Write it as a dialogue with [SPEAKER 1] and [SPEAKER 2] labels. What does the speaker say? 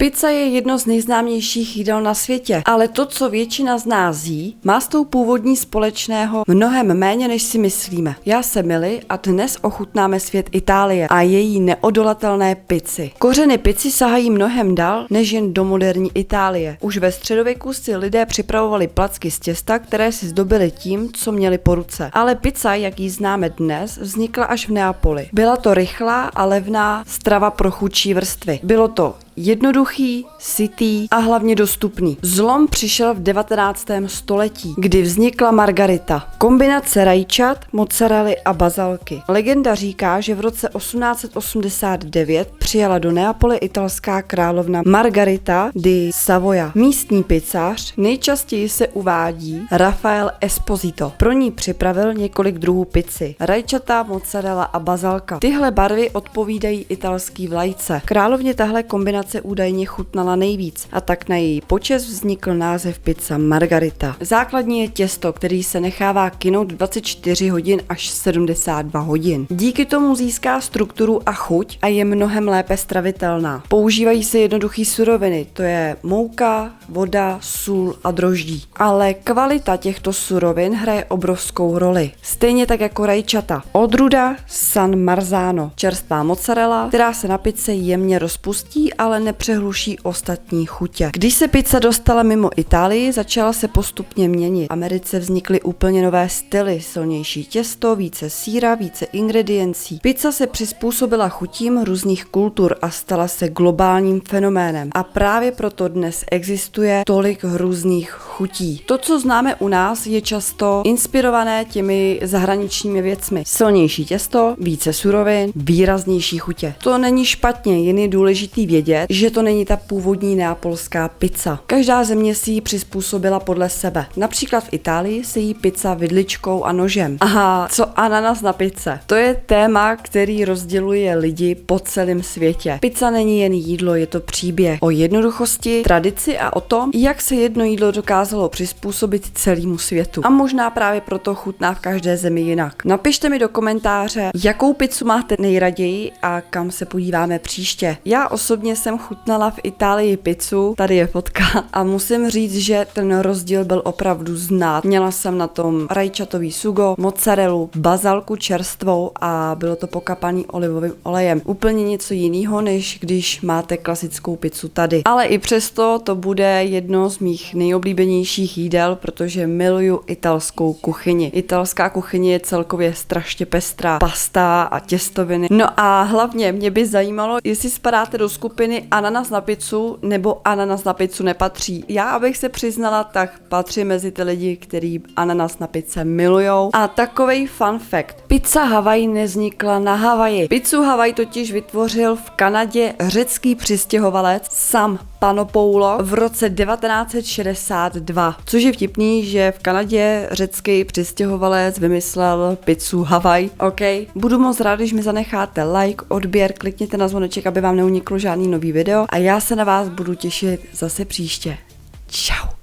[SPEAKER 1] Pizza je jedno z nejznámějších jídel na světě, ale to, co většina z nás jí, má s tou původní společného mnohem méně, než si myslíme. Já jsem Mili a dnes ochutnáme svět Itálie a její neodolatelné pici. Kořeny pici sahají mnohem dál, než jen do moderní Itálie. Už ve středověku si lidé připravovali placky z těsta, které si zdobili tím, co měli po ruce. Ale pizza, jak ji známe dnes, vznikla až v Neapoli. Byla to rychlá a levná strava pro chudší vrstvy. Bylo to jednoduchý, sytý a hlavně dostupný. Zlom přišel v 19. století, kdy vznikla margarita. Kombinace rajčat, mozzarelly a bazalky. Legenda říká, že v roce 1889 přijela do Neapole italská královna Margarita di Savoia. Místní pizzář, nejčastěji se uvádí Rafael Esposito. Pro ní připravil několik druhů pici. Rajčata, mozzarella a bazalka. Tyhle barvy odpovídají italský vlajce. Královně tahle kombinace údajně chutnala nejvíc a tak na její počest vznikl název pizza Margarita. Základní je těsto, který se nechává kynout 24 hodin až 72 hodin. Díky tomu získá strukturu a chuť a je mnohem lépe stravitelná. Používají se jednoduché suroviny, to je mouka, voda, sůl a droždí. Ale kvalita těchto surovin hraje obrovskou roli. Stejně tak jako rajčata. Odruda San Marzano, čerstvá mozzarella, která se na pice jemně rozpustí, ale nepřehluší ostatní chutě. Když se pizza dostala mimo Itálii, začala se postupně měnit. V Americe vznikly úplně nové styly, silnější těsto, více sýra, více ingrediencí. Pizza se přizpůsobila chutím různých kultur a stala se globálním fenoménem. A právě proto dnes existuje tolik různých chutí. To, co známe u nás, je často inspirované těmi zahraničními věcmi. Silnější těsto, více surovin, výraznější chutě. To není špatně, jen je důležitý vědět, že to není ta původní neapolská pizza. Každá země si ji přizpůsobila podle sebe. Například v Itálii se jí pizza vidličkou a nožem. Aha, co ananas na pizze? To je téma, který rozděluje lidi po celém světě. Pizza není jen jídlo, je to příběh o jednoduchosti, tradici a o tom, jak se jedno jídlo dokázalo přizpůsobit celému světu. A možná právě proto chutná v každé zemi jinak. Napište mi do komentáře, jakou pizzu máte nejraději a kam se podíváme příště. Já osobně jsem chutnala v Itálii pizzu, tady je fotka, a musím říct, že ten rozdíl byl opravdu znát. Měla jsem na tom rajčatový sugo, mozzarellu, bazalku čerstvou a bylo to pokapaný olivovým olejem. Úplně něco jiného, než když máte klasickou pizzu tady. Ale i přesto to bude jedno z mých nejoblíbenějších jídel, protože miluju italskou kuchyni. Italská kuchyně je celkově strašně pestrá. Pasta a těstoviny. No a hlavně mě by zajímalo, jestli spadáte do skupiny ananas na pizzu nebo ananas na pizzu nepatří. Já, abych se přiznala, tak patří mezi ty lidi, kteří ananas na pizze milujou. A takovej fun fact. Pizza Hawaii nevznikla na Havaji. Pizzu Hawaii totiž vytvořil v Kanadě řecký přistěhovalec Sam Panopoulo v roce 1962. Což je vtipný, že v Kanadě řecký přistěhovalec vymyslel pizzu Hawaii. OK, budu moc rád, když mi zanecháte like, odběr, klikněte na zvoneček, aby vám neuniklo žádný nový video a já se na vás budu těšit zase příště. Čau.